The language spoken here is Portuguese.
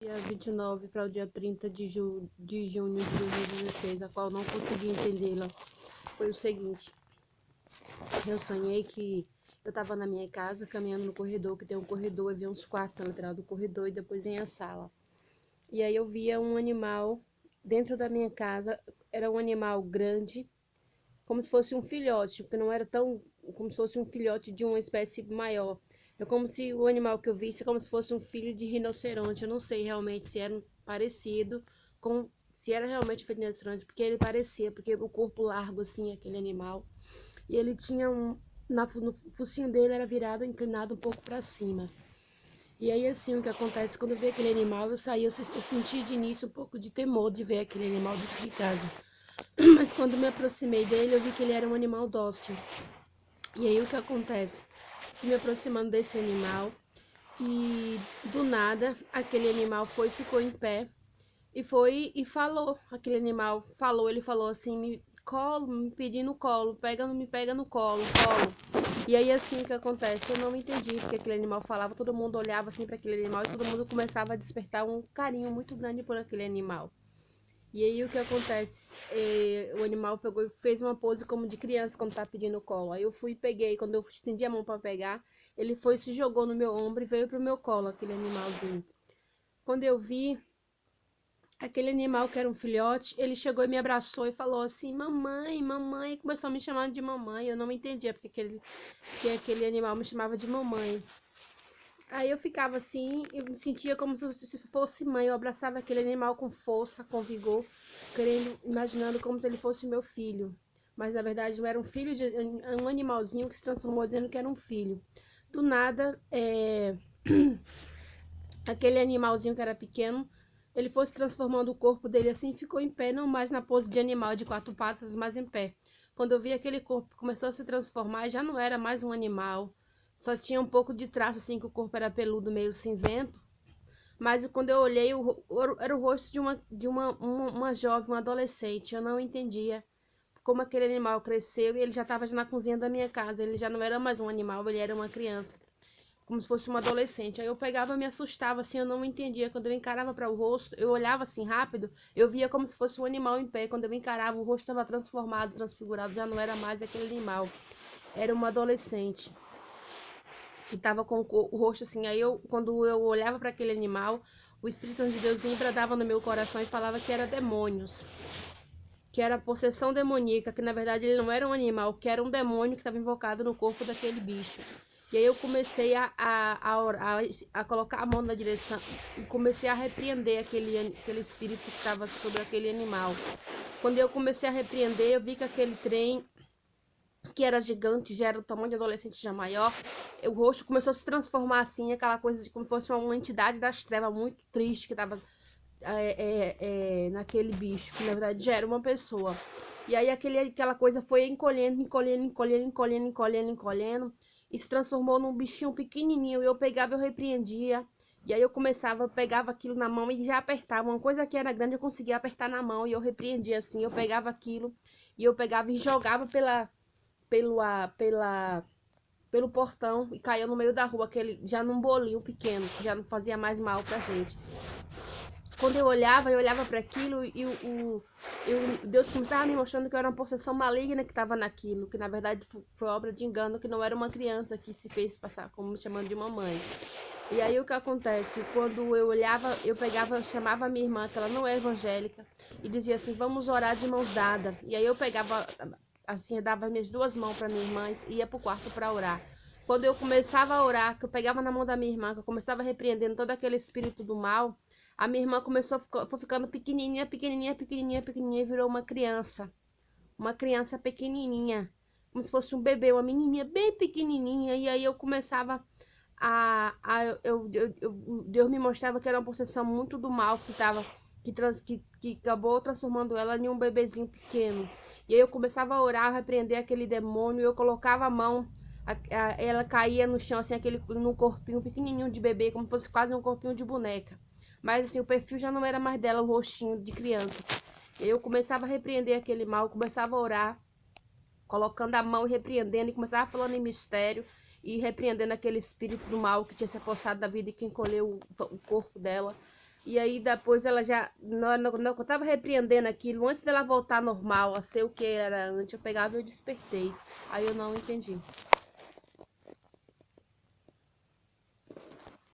Dia 29 para o dia 30 de junho de 2016, a qual não consegui entendê-la, foi o seguinte. Eu sonhei que eu estava na minha casa, caminhando no corredor, que tem um corredor, e vi uns quartos na lateral do corredor e depois vem a sala. E aí eu via um animal dentro da minha casa, era um animal grande, como se fosse um filhote, porque não era tão, como se fosse um filhote de uma espécie maior. É como se o animal que eu visse, como se fosse um filho de rinoceronte. Eu não sei realmente se era parecido com, se era realmente um filho de rinoceronte, porque ele parecia, porque o corpo largo assim, aquele animal. E ele tinha no focinho dele era virado, inclinado um pouco para cima. E aí assim, o que acontece, quando eu vi aquele animal, eu saí, eu senti de início um pouco de temor de ver aquele animal dentro de casa. Mas quando me aproximei dele, eu vi que ele era um animal dócil. E aí o que acontece? Fui me aproximando desse animal e do nada aquele animal ficou em pé e falou. Aquele animal falou, ele falou assim, me pedindo colo, me pega no colo, colo. E aí assim o que acontece? Eu não entendi porque aquele animal falava, todo mundo olhava assim para aquele animal e todo mundo começava a despertar um carinho muito grande por aquele animal. E aí o que acontece? O animal pegou e fez uma pose como de criança quando tá pedindo colo. Aí eu fui e peguei, quando eu estendi a mão para pegar, ele foi, se jogou no meu ombro e veio pro meu colo, aquele animalzinho. Quando eu vi aquele animal que era um filhote, ele chegou e me abraçou e falou assim, mamãe, mamãe, e começou a me chamar de mamãe. Eu não entendia porque aquele animal me chamava de mamãe. Aí eu ficava assim, eu me sentia como se fosse mãe, eu abraçava aquele animal com força, com vigor, querendo, imaginando como se ele fosse meu filho. Mas na verdade não era um filho, um animalzinho que se transformou dizendo que era um filho. Do nada, aquele animalzinho que era pequeno, ele foi se transformando o corpo dele assim, ficou em pé, não mais na pose de animal de quatro patas, mas em pé. Quando eu vi aquele corpo começou a se transformar, já não era mais um animal, só tinha um pouco de traço assim, que o corpo era peludo, meio cinzento. Mas quando eu olhei, era o rosto de uma jovem, uma adolescente. Eu não entendia como aquele animal cresceu e ele já estava na cozinha da minha casa. Ele já não era mais um animal, ele era uma criança, como se fosse uma adolescente. Aí eu pegava, me assustava, assim, eu não entendia. Quando eu encarava para o rosto, eu olhava assim rápido, eu via como se fosse um animal em pé. Quando eu encarava, o rosto estava transformado, transfigurado, já não era mais aquele animal. Era uma adolescente que estava com o rosto assim. Aí quando eu olhava para aquele animal, o Espírito Santo de Deus vinha e bradava no meu coração e falava que era demônios, que era possessão demoníaca, que na verdade ele não era um animal, que era um demônio que estava invocado no corpo daquele bicho. E aí eu comecei a colocar a mão na direção e comecei a repreender aquele espírito que estava sobre aquele animal. Quando eu comecei a repreender, eu vi que aquele trem, que era gigante, já era do tamanho de adolescente já maior, o rosto começou a se transformar assim, aquela coisa de como se fosse uma entidade das trevas muito triste que estava naquele bicho, que na verdade já era uma pessoa. E aí aquela coisa foi encolhendo, encolhendo, encolhendo, encolhendo, encolhendo, encolhendo, e se transformou num bichinho pequenininho. E eu pegava, eu repreendia, e aí eu começava, eu pegava aquilo na mão e já apertava. Uma coisa que era grande eu conseguia apertar na mão e eu repreendia assim. Eu pegava aquilo e eu pegava e jogava pelo, pelo portão e caía no meio da rua, aquele, já num bolinho pequeno, que já não fazia mais mal pra gente. Quando eu olhava para aquilo e Deus começava me mostrando que era uma possessão maligna que estava naquilo, que na verdade foi obra de engano, que não era uma criança que se fez passar como me chamando de mamãe. E aí o que acontece? Quando eu olhava, eu pegava, eu chamava a minha irmã, que ela não é evangélica, e dizia assim, vamos orar de mãos dadas. E aí eu pegava, assim, eu dava minhas duas mãos para minha irmã e ia pro quarto para orar. Quando eu começava a orar, que eu pegava na mão da minha irmã, que eu começava repreendendo todo aquele espírito do mal, a minha irmã foi ficando pequenininha, pequenininha, pequenininha, pequenininha e virou uma criança. Uma criança pequenininha, como se fosse um bebê, uma menininha bem pequenininha. E aí eu começava Deus me mostrava que era uma possessão muito do mal que tava, que acabou transformando ela em um bebezinho pequeno. E aí eu começava a orar, a repreender aquele demônio, eu colocava a mão, ela caía no chão, assim, num corpinho pequenininho de bebê, como se fosse quase um corpinho de boneca. Mas assim, o perfil já não era mais dela, um rostinho de criança. Eu começava a repreender aquele mal, começava a orar, colocando a mão e repreendendo, e começava falando em mistério e repreendendo aquele espírito do mal que tinha se apossado da vida e que encolheu o corpo dela. E aí depois ela já, eu tava repreendendo aquilo, antes dela voltar normal, a ser o que era antes, eu pegava e eu despertei. Aí eu não entendi.